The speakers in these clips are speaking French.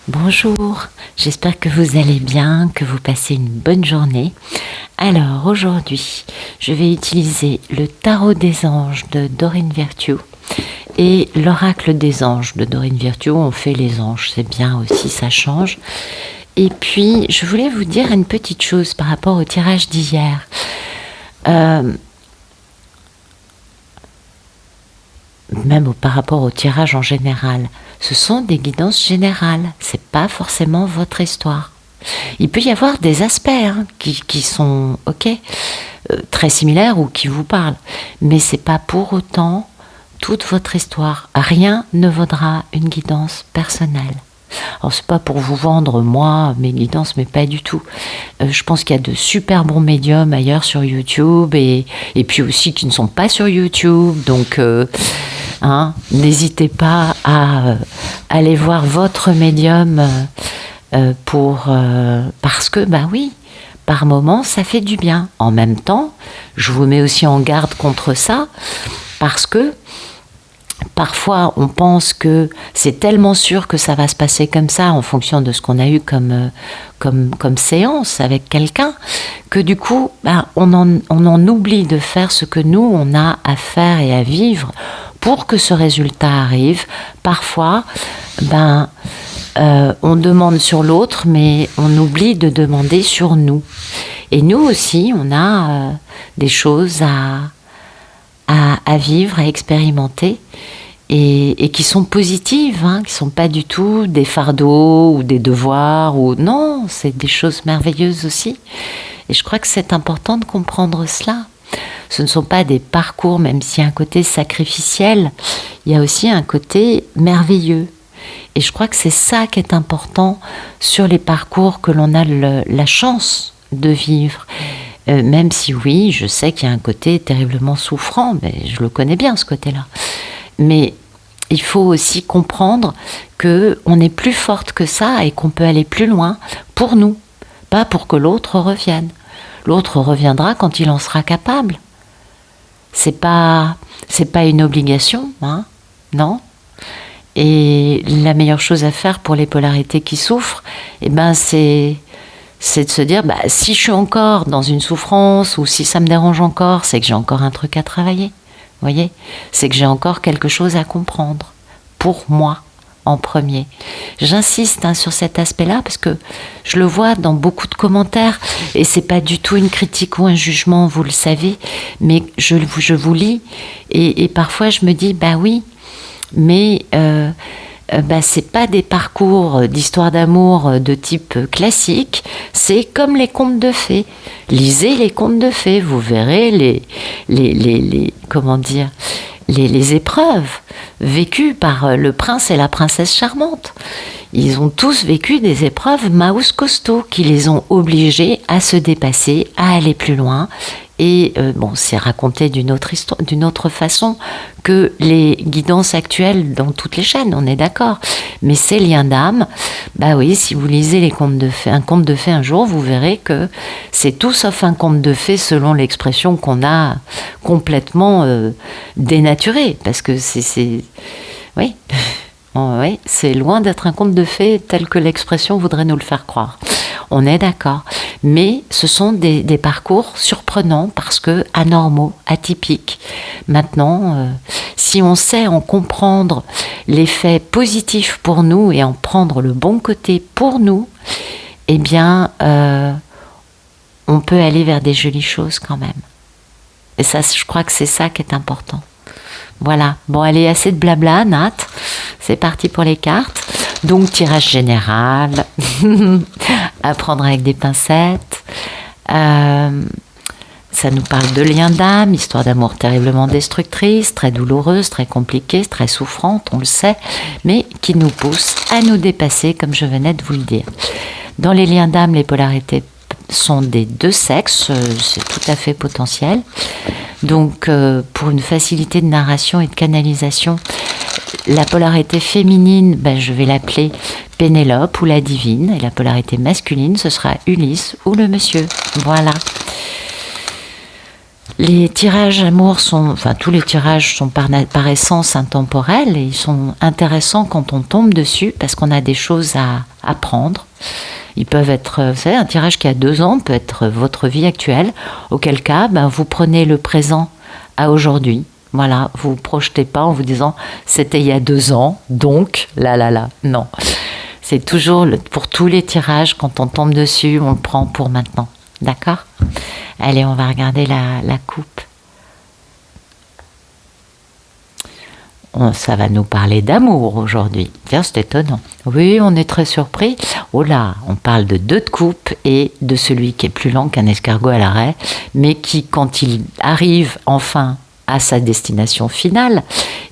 Bonjour, j'espère que vous allez bien, que vous passez une bonne journée. Alors aujourd'hui, je vais utiliser le tarot des anges de Doreen Virtue et l'oracle des anges de Doreen Virtue. On fait les anges, c'est bien aussi, ça change. Et puis, je voulais vous dire une petite chose par rapport au tirage d'hier. Même par rapport au tirage en général, ce sont des guidances générales, c'est pas forcément votre histoire. Il peut y avoir des aspects qui sont très similaires ou qui vous parlent, mais c'est pas pour autant toute votre histoire. Rien ne vaudra une guidance personnelle. Alors c'est pas pour vous vendre moi mes guidances, mais pas du tout. Je pense qu'il y a de super bons médiums ailleurs sur YouTube et puis aussi qui ne sont pas sur YouTube, donc n'hésitez pas à aller voir votre médium parce que oui, par moment ça fait du bien. En même temps, je vous mets aussi en garde contre ça parce que parfois, on pense que c'est tellement sûr que ça va se passer comme ça en fonction de ce qu'on a eu comme séance avec quelqu'un, que du coup, on en oublie de faire ce que nous, on a à faire et à vivre pour que ce résultat arrive. Parfois, on demande sur l'autre, mais on oublie de demander sur nous. Et nous aussi, on a des choses à vivre, à expérimenter et qui sont positives, qui ne sont pas du tout des fardeaux ou des devoirs. Non, c'est des choses merveilleuses aussi. Et je crois que c'est important de comprendre cela. Ce ne sont pas des parcours, même s'il y a un côté sacrificiel, il y a aussi un côté merveilleux. Et je crois que c'est ça qui est important sur les parcours que l'on a la chance de vivre. Même si oui, je sais qu'il y a un côté terriblement souffrant, mais je le connais bien ce côté-là. Mais il faut aussi comprendre qu'on est plus forte que ça et qu'on peut aller plus loin pour nous, pas pour que l'autre revienne. L'autre reviendra quand il en sera capable. C'est pas une obligation, non. Et la meilleure chose à faire pour les polarités qui souffrent, c'est de se dire, si je suis encore dans une souffrance ou si ça me dérange encore, c'est que j'ai encore un truc à travailler. Vous voyez, c'est que j'ai encore quelque chose à comprendre pour moi en premier. J'insiste sur cet aspect-là parce que je le vois dans beaucoup de commentaires et c'est pas du tout une critique ou un jugement, vous le savez, mais je vous lis et parfois je me dis oui, mais c'est pas des parcours d'histoire d'amour de type classique, c'est comme les contes de fées. Lisez les contes de fées, vous verrez les épreuves vécues par le prince et la princesse charmante. Ils ont tous vécu des épreuves maus costauds qui les ont obligés à se dépasser, à aller plus loin. Et c'est raconté d'une autre façon que les guidances actuelles dans toutes les chaînes, on est d'accord. Mais ces liens d'âme, oui, si vous lisez un conte de fées un jour, vous verrez que c'est tout sauf un conte de fées selon l'expression qu'on a complètement dénaturée. Parce que oui, oui, c'est loin d'être un conte de fées tel que l'expression voudrait nous le faire croire. On est d'accord. Mais ce sont des parcours surprenants parce que anormaux, atypiques. Maintenant, si on sait en comprendre l'effet positif pour nous et en prendre le bon côté pour nous, on peut aller vers des jolies choses quand même. Et ça, je crois que c'est ça qui est important. Voilà. Bon, allez, assez de blabla, Nat. C'est parti pour les cartes. Donc, tirage général, à prendre avec des pincettes. Ça nous parle de liens d'âme, histoire d'amour terriblement destructrice, très douloureuse, très compliquée, très souffrante, on le sait, mais qui nous pousse à nous dépasser, comme je venais de vous le dire. Dans les liens d'âme, les polarités sont des deux sexes, c'est tout à fait potentiel. Donc, pour une facilité de narration et de canalisation, la polarité féminine, je vais l'appeler Pénélope ou la divine. Et la polarité masculine, ce sera Ulysse ou le monsieur. Voilà. Les tirages amour sont, enfin tous les tirages sont par essence intemporels et ils sont intéressants quand on tombe dessus parce qu'on a des choses à apprendre. Ils peuvent être, vous savez, un tirage qui a 2 ans peut être votre vie actuelle, auquel cas, vous prenez le présent à aujourd'hui. Voilà, vous vous projetez pas en vous disant c'était il y a 2 ans, donc là, non. C'est toujours pour tous les tirages, quand on tombe dessus, on le prend pour maintenant. D'accord ? Allez, on va regarder la coupe. Ça va nous parler d'amour aujourd'hui. Tiens, c'est étonnant. Oui, on est très surpris. Oh là, on parle de 2 de coupe et de celui qui est plus lent qu'un escargot à l'arrêt, mais qui, quand il arrive enfin à sa destination finale,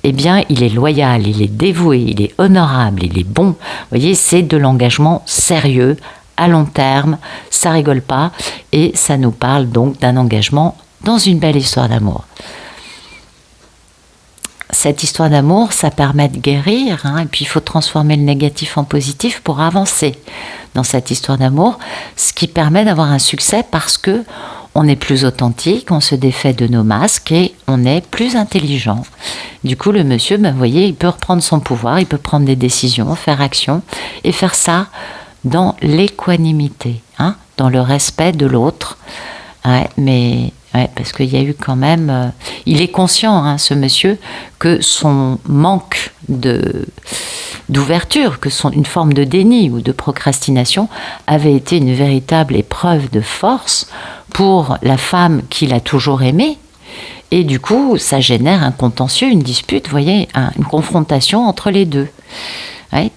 eh bien, il est loyal, il est dévoué, il est honorable, il est bon. Vous voyez, c'est de l'engagement sérieux, à long terme, ça rigole pas, et ça nous parle donc d'un engagement dans une belle histoire d'amour. Cette histoire d'amour, ça permet de guérir, et puis il faut transformer le négatif en positif pour avancer dans cette histoire d'amour, ce qui permet d'avoir un succès parce que on est plus authentique, on se défait de nos masques et on est plus intelligent. Du coup, le monsieur, vous voyez, il peut reprendre son pouvoir, il peut prendre des décisions, faire action et faire ça dans l'équanimité, dans le respect de l'autre. Parce qu'il y a eu quand même... il est conscient, ce monsieur, que son manque d'ouverture, que une forme de déni ou de procrastination avait été une véritable épreuve de force pour la femme qu'il a toujours aimée. Et du coup, ça génère un contentieux, une dispute, vous voyez, une confrontation entre les deux.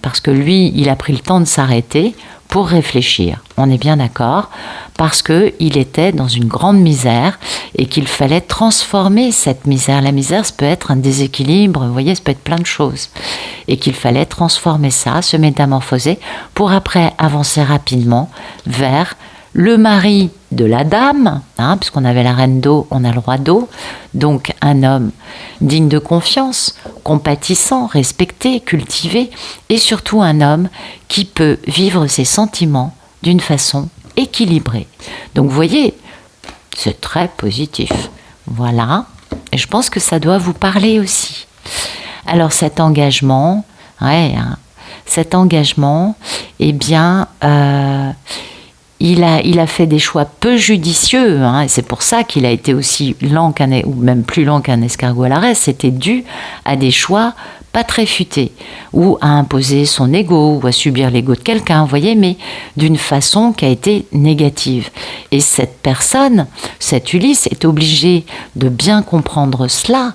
Parce que lui, il a pris le temps de s'arrêter pour réfléchir. On est bien d'accord, parce qu'il était dans une grande misère et qu'il fallait transformer cette misère. La misère, ça peut être un déséquilibre, vous voyez, ça peut être plein de choses. Et qu'il fallait transformer ça, se métamorphoser, pour après avancer rapidement vers le mari de la dame, puisqu'on avait la reine d'eau, on a le roi d'eau, donc un homme digne de confiance, compatissant, respecté, cultivé, et surtout un homme qui peut vivre ses sentiments d'une façon équilibrée. Donc vous voyez, c'est très positif. Voilà, et je pense que ça doit vous parler aussi. Alors cet engagement, eh bien... Il a fait des choix peu judicieux, et c'est pour ça qu'il a été aussi lent ou même plus lent qu'un escargot à l'arrêt. C'était dû à des choix pas très futés, ou à imposer son ego, ou à subir l'ego de quelqu'un, vous voyez, mais d'une façon qui a été négative. Et cette personne, cet Ulysse, est obligé de bien comprendre cela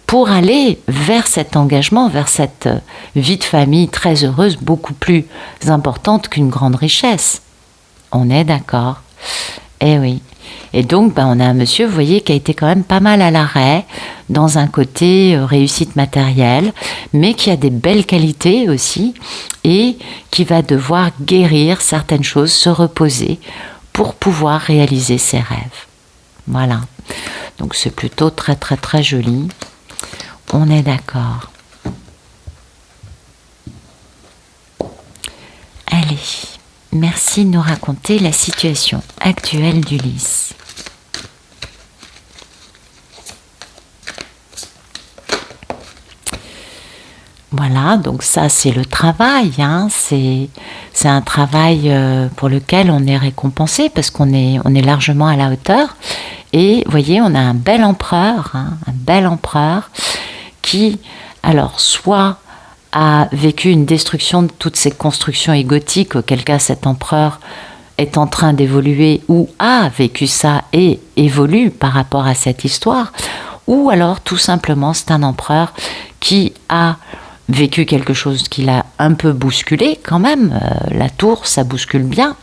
pour aller vers cet engagement, vers cette vie de famille très heureuse, beaucoup plus importante qu'une grande richesse. On est d'accord. Eh oui. Et donc, on a un monsieur, vous voyez, qui a été quand même pas mal à l'arrêt, dans un côté réussite matérielle, mais qui a des belles qualités aussi, et qui va devoir guérir certaines choses, se reposer, pour pouvoir réaliser ses rêves. Voilà. Donc, c'est plutôt très, très, très joli. On est d'accord. Allez. Merci de nous raconter la situation actuelle d'Ulysse. Voilà, donc ça c'est le travail, c'est un travail pour lequel on est récompensé parce qu'on est largement à la hauteur. Et vous voyez, on a un bel empereur qui, alors soit a vécu une destruction de toutes ces constructions égotiques, auquel cas cet empereur est en train d'évoluer ou a vécu ça et évolue par rapport à cette histoire, ou alors tout simplement c'est un empereur qui a vécu quelque chose qui l'a un peu bousculé quand même, la tour ça bouscule bien,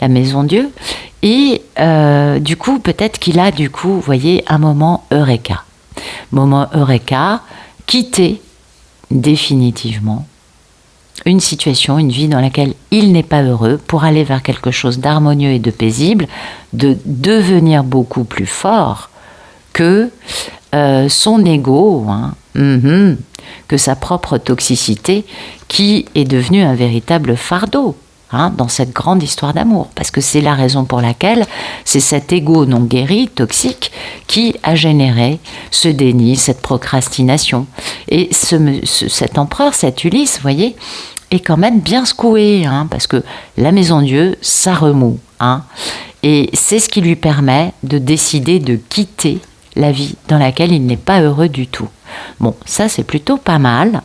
la maison Dieu, et du coup peut-être qu'il a vous voyez un moment Eureka, quitter définitivement une situation, une vie dans laquelle il n'est pas heureux pour aller vers quelque chose d'harmonieux et de paisible, de devenir beaucoup plus fort que son ego, que sa propre toxicité qui est devenue un véritable fardeau. hein, dans cette grande histoire d'amour. Parce que c'est la raison pour laquelle c'est cet ego non guéri, toxique, qui a généré ce déni, cette procrastination. Et cet empereur, cet Ulysse, vous voyez, est quand même bien secoué, hein, parce que la maison Dieu, ça remue. Hein, et c'est ce qui lui permet de décider de quitter la vie dans laquelle il n'est pas heureux du tout. Bon, ça c'est plutôt pas mal.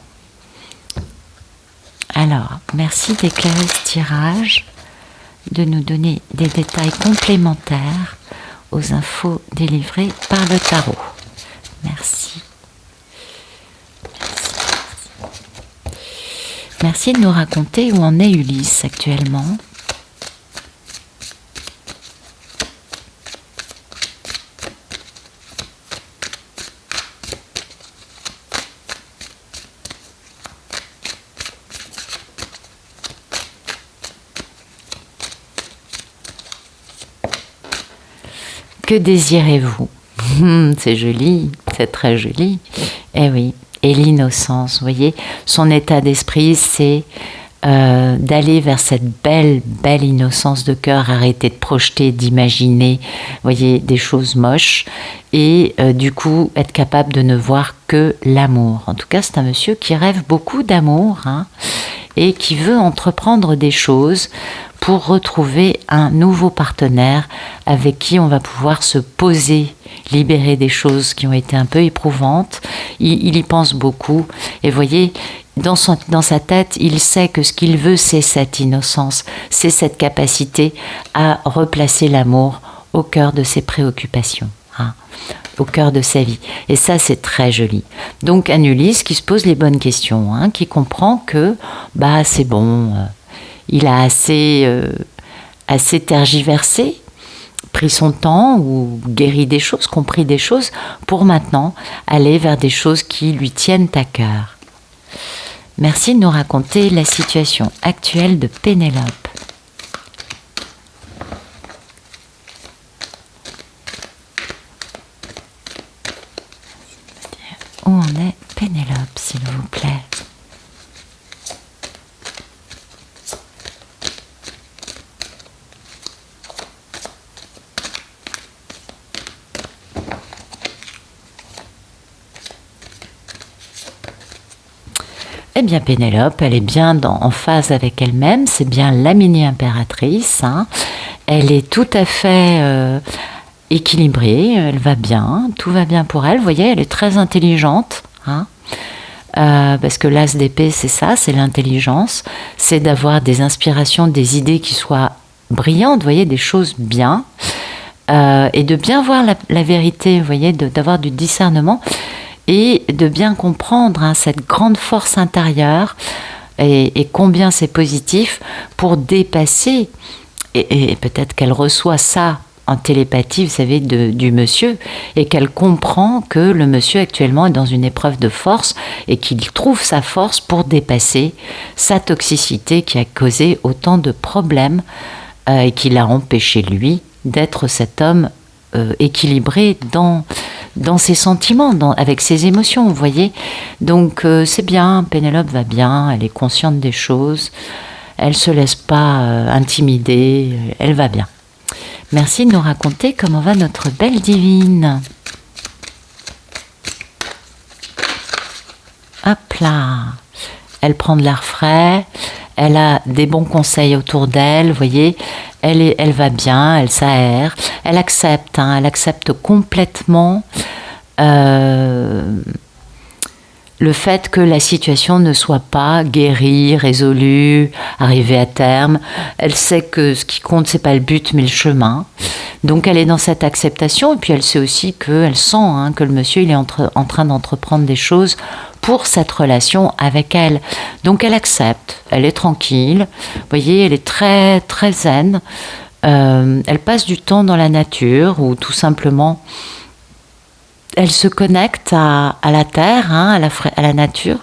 Alors, merci d'éclairer ce tirage, de nous donner des détails complémentaires aux infos délivrées par le tarot. Merci. Merci de nous raconter où en est Ulysse actuellement. Que désirez-vous? C'est joli, c'est très joli. Eh oui, et l'innocence, vous voyez, son état d'esprit, c'est d'aller vers cette belle innocence de cœur, arrêter de projeter, d'imaginer, vous voyez, des choses moches, et du coup, être capable de ne voir que l'amour. En tout cas, c'est un monsieur qui rêve beaucoup d'amour, hein, et qui veut entreprendre des choses pour retrouver un nouveau partenaire avec qui on va pouvoir se poser, libérer des choses qui ont été un peu éprouvantes. Il y pense beaucoup. Et voyez, dans sa tête, il sait que ce qu'il veut, c'est cette innocence, c'est cette capacité à replacer l'amour au cœur de ses préoccupations, hein, au cœur de sa vie. Et ça, c'est très joli. Donc, un Ulysse qui se pose les bonnes questions, hein, qui comprend que c'est bon, il a assez tergiversé, pris son temps ou guéri des choses, compris des choses, pour maintenant aller vers des choses qui lui tiennent à cœur. Merci de nous raconter la situation actuelle de Pénélope. Où en est Pénélope, s'il vous plaît? Eh bien, Pénélope, elle est bien en phase avec elle-même, c'est bien la mini-impératrice, hein. Elle est tout à fait équilibrée, elle va bien, tout va bien pour elle. Vous voyez, elle est très intelligente, hein, parce que l'as d'épée, c'est ça, c'est l'intelligence, c'est d'avoir des inspirations, des idées qui soient brillantes, vous voyez, des choses bien, et de bien voir la vérité, vous voyez, d'avoir du discernement, et de bien comprendre, hein, cette grande force intérieure et combien c'est positif pour dépasser, et peut-être qu'elle reçoit ça en télépathie, vous savez, du monsieur, et qu'elle comprend que le monsieur actuellement est dans une épreuve de force et qu'il trouve sa force pour dépasser sa toxicité qui a causé autant de problèmes et qui l'a empêché, lui, d'être cet homme équilibré dans ses sentiments, avec ses émotions, vous voyez. Donc c'est bien, Pénélope va bien, elle est consciente des choses, elle ne se laisse pas intimider, elle va bien. Merci de nous raconter comment va notre belle divine. Hop là, elle prend de l'air frais, elle a des bons conseils autour d'elle, vous voyez, elle va bien, elle s'aère, elle accepte, hein, elle accepte complètement le fait que la situation ne soit pas guérie, résolue, arrivée à terme. Elle sait que ce qui compte, c'est pas le but, mais le chemin. Donc elle est dans cette acceptation, et puis elle sait aussi qu'elle sent, hein, que le monsieur il est en train d'entreprendre des choses pour cette relation avec elle. Donc elle accepte, elle est tranquille, vous voyez, elle est très très zen. Elle passe du temps dans la nature, ou tout simplement elle se connecte à la terre, hein, à la nature.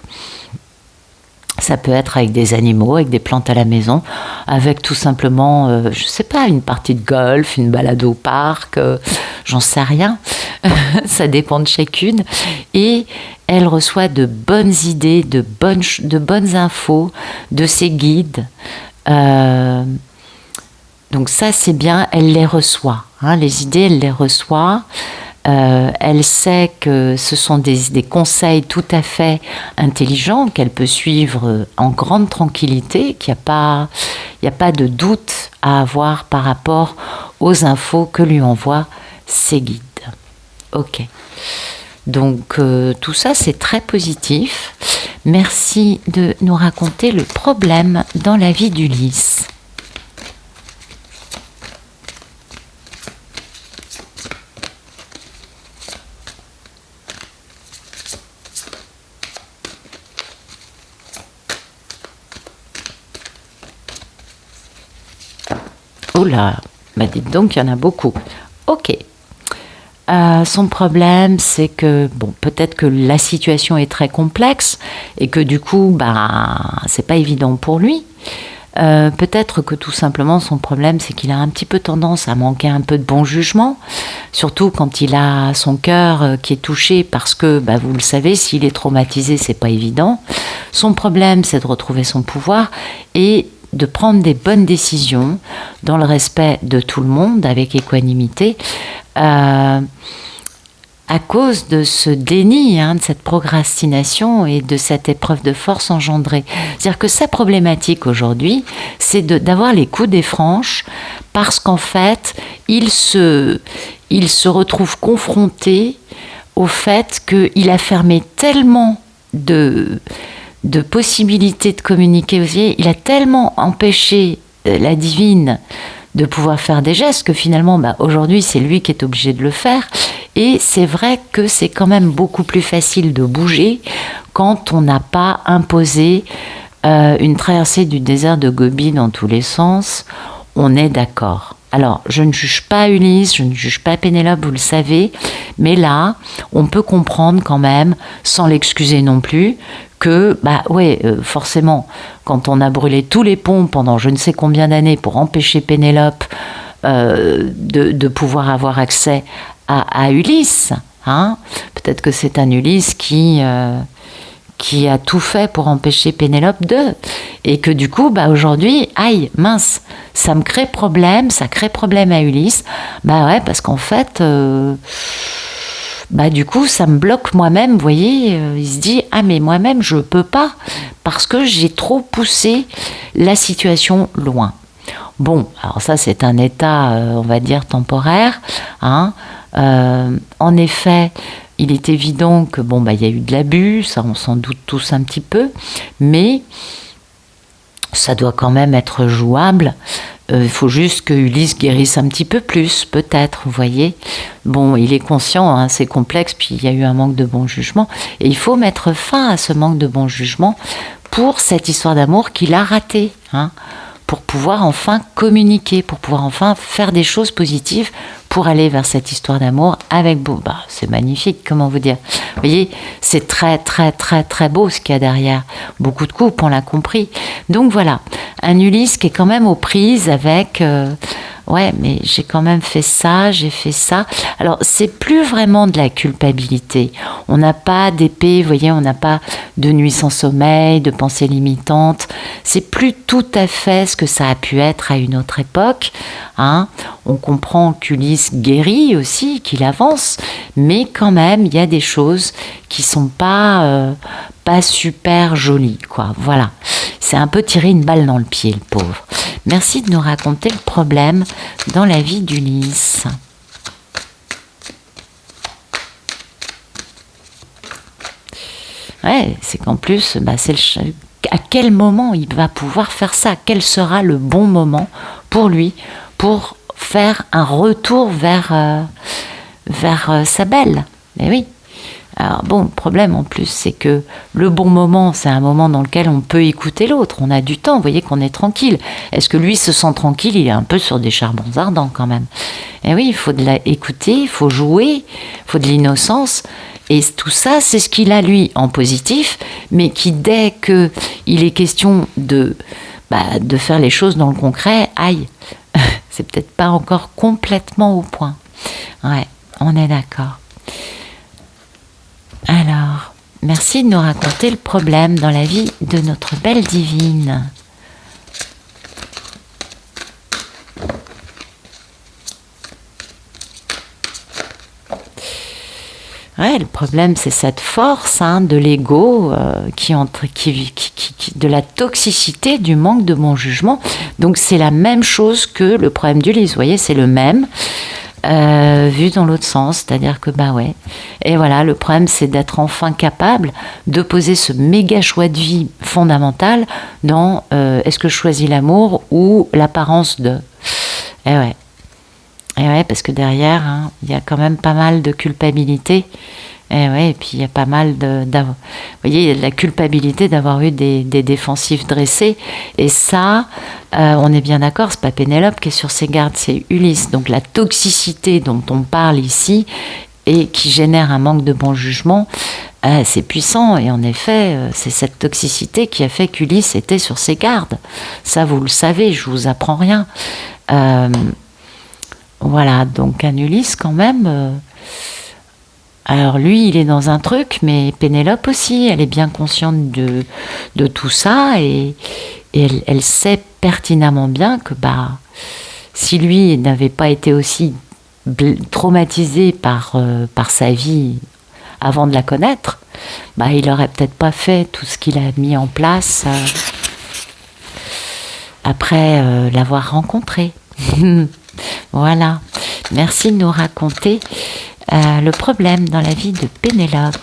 Ça peut être avec des animaux, avec des plantes à la maison, avec tout simplement, je sais pas, une partie de golf, une balade au parc, j'en sais rien. Ça dépend de chacune. Et elle reçoit de bonnes idées, de bonnes infos de ses guides. Donc ça, c'est bien, elle les reçoit. Hein, les idées, elle les reçoit. Elle sait que ce sont des conseils tout à fait intelligents qu'elle peut suivre en grande tranquillité, qu'il n'y a pas de doute à avoir par rapport aux infos que lui envoient ses guides. Ok. Donc tout ça, c'est très positif. Merci de nous raconter le problème dans la vie d'Ulysse. Oh là, bah dites donc, il y en a beaucoup. Ok. Son problème, c'est que, bon, peut-être que la situation est très complexe et que du coup, bah, c'est pas évident pour lui. Peut-être que tout simplement, son problème, c'est qu'il a un petit peu tendance à manquer un peu de bon jugement, surtout quand il a son cœur qui est touché parce que, bah, vous le savez, s'il est traumatisé, c'est pas évident. Son problème, c'est de retrouver son pouvoir et de prendre des bonnes décisions dans le respect de tout le monde, avec équanimité, à cause de ce déni, de cette procrastination et de cette épreuve de force engendrée. C'est-à-dire que sa problématique aujourd'hui, c'est d'avoir les coups des franches, parce qu'en fait, il se retrouve confronté au fait qu'il a fermé tellement de possibilités de communiquer aussi, il a tellement empêché la divine de pouvoir faire des gestes que finalement, bah, aujourd'hui, c'est lui qui est obligé de le faire. Et c'est vrai que c'est quand même beaucoup plus facile de bouger quand on n'a pas imposé une traversée du désert de Gobi dans tous les sens. On est d'accord. Alors, je ne juge pas Ulysse, je ne juge pas Pénélope, vous le savez, mais là, on peut comprendre quand même, sans l'excuser non plus, que, bah ouais, forcément, quand on a brûlé tous les ponts pendant je ne sais combien d'années pour empêcher Pénélope de pouvoir avoir accès à Ulysse, hein, peut-être que c'est un Ulysse qui a tout fait pour empêcher Pénélope et que du coup, bah aujourd'hui, aïe, mince, ça me crée problème, ça crée problème à Ulysse, bah ouais, parce qu'en fait, bah du coup, ça me bloque moi-même, vous voyez, il se dit, ah mais moi-même, je peux pas, parce que j'ai trop poussé la situation loin. Bon, alors ça, c'est un état, on va dire, temporaire, hein. En effet, il est évident que bon, bah, il y a eu de l'abus, ça on s'en doute tous un petit peu, mais ça doit quand même être jouable. Il faut juste que Ulysse guérisse un petit peu plus, peut-être, vous voyez. Bon, il est conscient, hein, c'est complexe, puis il y a eu un manque de bon jugement, et il faut mettre fin à ce manque de bon jugement pour cette histoire d'amour qu'il a ratée, hein, pour pouvoir enfin communiquer, pour pouvoir enfin faire des choses positives pour aller vers cette histoire d'amour avec beau. Bah, c'est magnifique, comment vous dire. Vous voyez, c'est très, très, très, très beau ce qu'il y a derrière. Beaucoup de couples, on l'a compris. Donc voilà, un Ulysse qui est quand même aux prises avec... ouais, mais j'ai quand même fait ça, j'ai fait ça. Alors, c'est plus vraiment de la culpabilité. On n'a pas d'épée, vous voyez, on n'a pas de nuit sans sommeil, de pensées limitantes. C'est plus tout à fait ce que ça a pu être à une autre époque, hein. On comprend qu'Ulysse guérit aussi, qu'il avance, mais quand même, il y a des choses qui sont pas super jolies, quoi. Voilà. C'est un peu tirer une balle dans le pied, le pauvre. Merci de nous raconter le problème dans la vie d'Ulysse. Ouais, c'est qu'en plus, bah, à quel moment il va pouvoir faire ça? Quel sera le bon moment pour lui pour faire un retour vers sa belle? Mais oui. Alors bon, le problème en plus, c'est que le bon moment, c'est un moment dans lequel on peut écouter l'autre. On a du temps, vous voyez qu'on est tranquille. Est-ce que lui se sent tranquille? Il est un peu sur des charbons ardents quand même. Et oui, il faut de écouter, il faut jouer, il faut de l'innocence. Et tout ça, c'est ce qu'il a lui en positif, mais qui dès que il est question de faire les choses dans le concret, aïe, c'est peut-être pas encore complètement au point. Ouais, on est d'accord. Alors, merci de nous raconter le problème dans la vie de notre belle divine. Ouais, le problème, c'est cette force de l'ego de la toxicité, du manque de bon jugement. Donc, c'est la même chose que le problème d'Ulysse. Vous voyez, c'est le même, vu dans l'autre sens. C'est-à-dire que, ouais. Et voilà, le problème, c'est d'être enfin capable de poser ce méga choix de vie fondamental dans est-ce que je choisis l'amour ou l'apparence de. Et ouais. Et ouais, parce que derrière, il y a quand même pas mal de culpabilité. Et puis il y a pas mal vous voyez, il y a de la culpabilité d'avoir eu des défensifs dressés. Et ça, on est bien d'accord, c'est pas Pénélope qui est sur ses gardes, c'est Ulysse. Donc la toxicité dont on parle ici et qui génère un manque de bon jugement, c'est puissant. Et en effet, c'est cette toxicité qui a fait qu'Ulysse était sur ses gardes. Ça, vous le savez, je vous apprends rien. Voilà, donc un Ulysse quand même. Alors lui, il est dans un truc, mais Pénélope aussi, elle est bien consciente de tout ça et elle sait pertinemment bien que si lui n'avait pas été aussi traumatisé par sa vie avant de la connaître, il n'aurait peut-être pas fait tout ce qu'il a mis en place après l'avoir rencontré. Voilà, merci de nous raconter le problème dans la vie de Pénélope.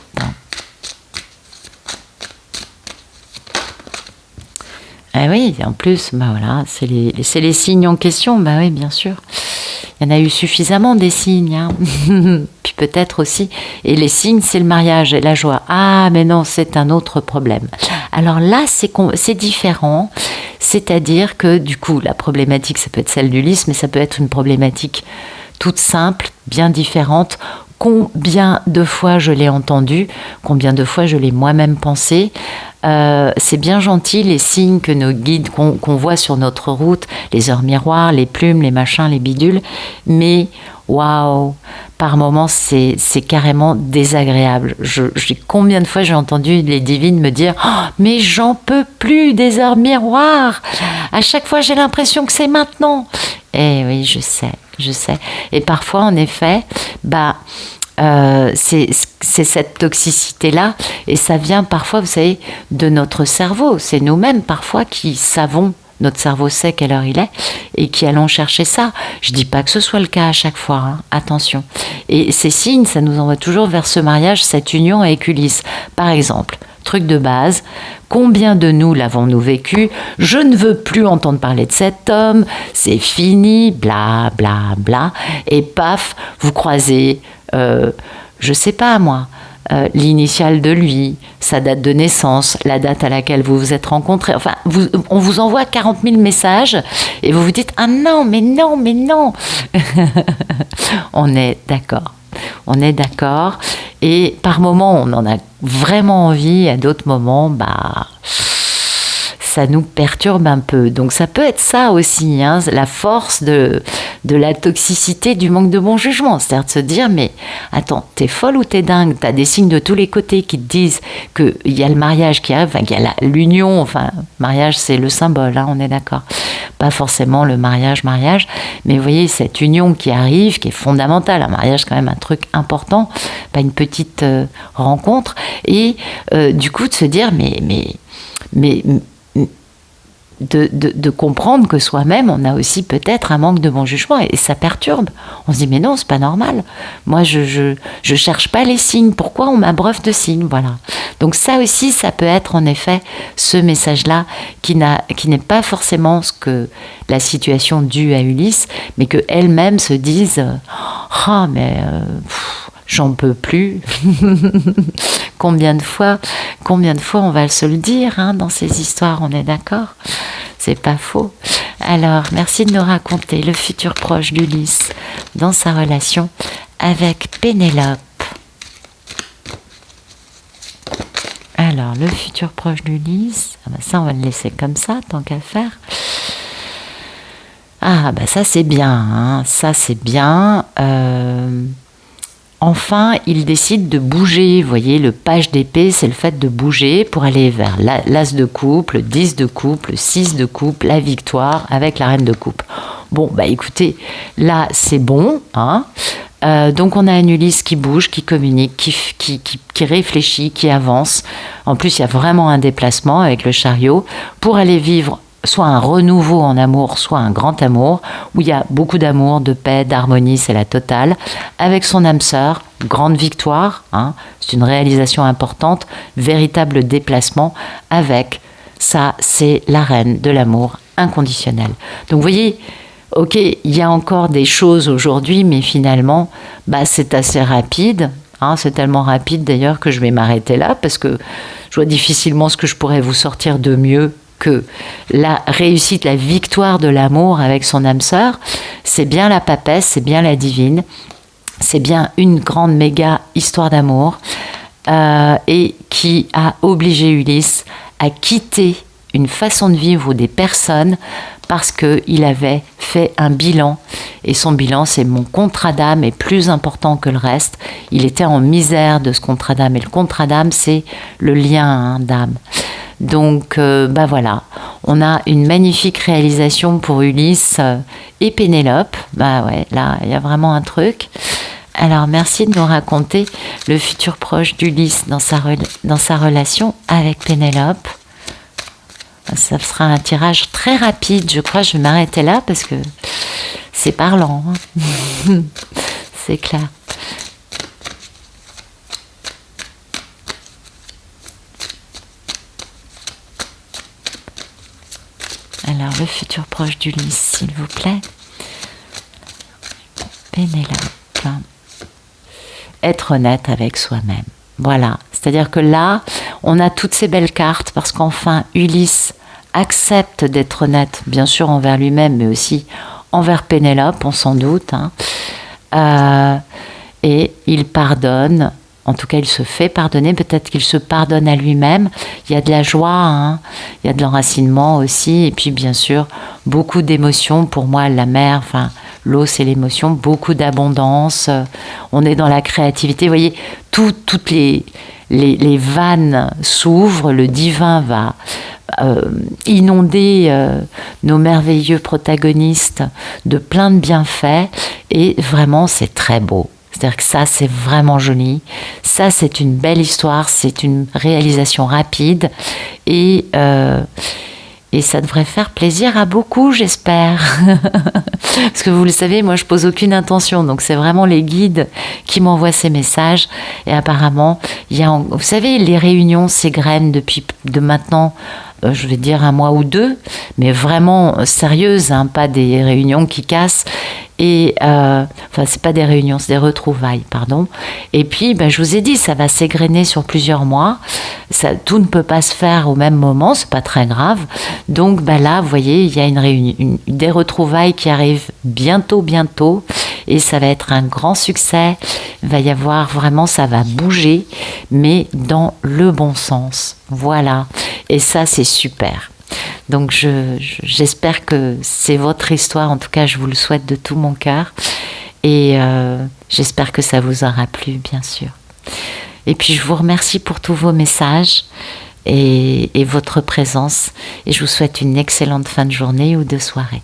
Ah oui, en plus, voilà, c'est les signes en question, oui, bien sûr. Il y en a eu suffisamment des signes, Puis peut-être aussi, et les signes, c'est le mariage et la joie. Ah, mais non, c'est un autre problème. Alors là, c'est différent. C'est-à-dire que, du coup, la problématique, ça peut être celle d'Ulysse, mais ça peut être une problématique toute simple, bien différente. Combien de fois je l'ai entendue, combien de fois je l'ai moi-même pensé. C'est bien gentil, les signes que nos guides, qu'on voit sur notre route, les heures miroirs, les plumes, les machins, les bidules, mais waouh, par moments, c'est carrément désagréable. Combien de fois j'ai entendu les divines me dire oh, « mais j'en peux plus des heures miroirs. À chaque fois, j'ai l'impression que c'est maintenant. » Eh oui, je sais. Et parfois, en effet, c'est cette toxicité-là, et ça vient parfois, vous savez, de notre cerveau. C'est nous-mêmes parfois qui savons, notre cerveau sait quelle heure il est, et qui allons chercher ça. Je dis pas que ce soit le cas à chaque fois, attention. Et ces signes, ça nous envoie toujours vers ce mariage, cette union avec Ulysse. Par exemple, truc de base, combien de nous l'avons-nous vécu? Je ne veux plus entendre parler de cet homme, c'est fini, bla bla bla, et paf, vous croisez, je sais pas moi, l'initiale de lui, sa date de naissance, la date à laquelle vous vous êtes rencontrés. Enfin, on vous envoie 40 000 messages et vous vous dites « Ah non, mais non, mais non !» On est d'accord. Et par moments, on en a vraiment envie. À d'autres moments, ça nous perturbe un peu. Donc ça peut être ça aussi, la force de la toxicité, du manque de bon jugement. C'est-à-dire de se dire, mais attends, t'es folle ou t'es dingue? T'as des signes de tous les côtés qui te disent qu'il y a le mariage qui arrive, qu'il y a l'union, mariage c'est le symbole, on est d'accord. Pas forcément le mariage, mais vous voyez, cette union qui arrive, qui est fondamentale. Un mariage, quand même, un truc important, pas une petite rencontre. Et du coup, de se dire, mais de comprendre que soi-même, on a aussi peut-être un manque de bon jugement et ça perturbe. On se dit, mais non, c'est pas normal. Moi, je cherche pas les signes. Pourquoi on m'abreuve de signes? Voilà. Donc ça aussi, ça peut être en effet ce message-là qui n'est pas forcément ce que la situation due à Ulysse, mais qu'elle-même se dise « Ah, mais j'en peux plus !» Combien de fois on va se le dire dans ces histoires, on est d'accord? C'est pas faux. Alors, merci de nous raconter le futur proche d'Ulysse dans sa relation avec Pénélope. Alors, le futur proche d'Ulysse, ça on va le laisser comme ça, tant qu'à faire. Ah, ça c'est bien, ça c'est bien. Enfin, il décide de bouger. Vous voyez, le page d'épée, c'est le fait de bouger pour aller vers l'as de coupe, le 10 de coupe, le 6 de coupe, la victoire avec la reine de coupe. Bon, bah écoutez, là c'est bon, hein. Donc on a un Ulysse qui bouge, qui communique, qui réfléchit, qui avance. En plus, il y a vraiment un déplacement avec le chariot pour aller vivre soit un renouveau en amour, soit un grand amour, où il y a beaucoup d'amour, de paix, d'harmonie, c'est la totale. Avec son âme sœur, grande victoire, hein, c'est une réalisation importante, véritable déplacement avec, ça c'est la reine de l'amour inconditionnel. Donc vous voyez, ok, il y a encore des choses aujourd'hui, mais finalement, bah, c'est assez rapide. Hein, c'est tellement rapide d'ailleurs que je vais m'arrêter là parce que je vois difficilement ce que je pourrais vous sortir de mieux que la réussite, la victoire de l'amour avec son âme sœur. C'est bien la papesse, c'est bien la divine, c'est bien une grande méga histoire d'amour et qui a obligé Ulysse à quitter une façon de vivre ou des personnes parce qu'il avait fait un bilan. Et son bilan, c'est mon contrat d'âme est plus important que le reste. Il était en misère de ce contrat d'âme. Et le contrat d'âme, c'est le lien d'âme. Donc, bah voilà, on a une magnifique réalisation pour Ulysse et Pénélope. Bah ouais, là, il y a vraiment un truc. Alors, merci de nous raconter le futur proche d'Ulysse dans sa relation avec Pénélope. Ça sera un tirage très rapide, je crois. Je vais m'arrêter là parce que c'est parlant. Hein. C'est clair. Alors, le futur proche d'Ulysse, s'il vous plaît. Pénélope. Être honnête avec soi-même. Voilà. C'est-à-dire que là, on a toutes ces belles cartes parce qu'enfin, Ulysse accepte d'être honnête, bien sûr envers lui-même, mais aussi envers Pénélope, on s'en doute. Hein. Et il pardonne. En tout cas, il se fait pardonner. Peut-être qu'il se pardonne à lui-même. Il y a de la joie, hein. Il y a de l'enracinement aussi. Et puis, bien sûr, beaucoup d'émotions. Pour moi, la mer, enfin, l'eau, c'est l'émotion. Beaucoup d'abondance. On est dans la créativité. Vous voyez, toutes les vannes s'ouvrent. Le divin va inonder nos merveilleux protagonistes de plein de bienfaits. Et vraiment, c'est très beau. C'est-à-dire que ça, c'est vraiment joli. Ça, c'est une belle histoire. C'est une réalisation rapide. Et ça devrait faire plaisir à beaucoup, j'espère. Parce que vous le savez, moi, je pose aucune intention. Donc, c'est vraiment les guides qui m'envoient ces messages. Et apparemment, il y a... Vous savez, les réunions s'égrènent depuis maintenant... je vais dire 1 mois ou 2, mais vraiment sérieuses, hein, pas des réunions qui cassent. Et enfin, c'est pas des réunions, c'est des retrouvailles, pardon. Et puis, je vous ai dit, ça va s'égrener sur plusieurs mois. Tout ne peut pas se faire au même moment, c'est pas très grave. Donc là, vous voyez, il y a une réunion, des retrouvailles qui arrivent bientôt, et ça va être un grand succès. Il va y avoir vraiment, ça va bouger, mais dans le bon sens. Voilà. Et ça, c'est super. Donc, j'espère que c'est votre histoire. En tout cas, je vous le souhaite de tout mon cœur. Et j'espère que ça vous aura plu, bien sûr. Et puis, je vous remercie pour tous vos messages et votre présence. Et je vous souhaite une excellente fin de journée ou de soirée.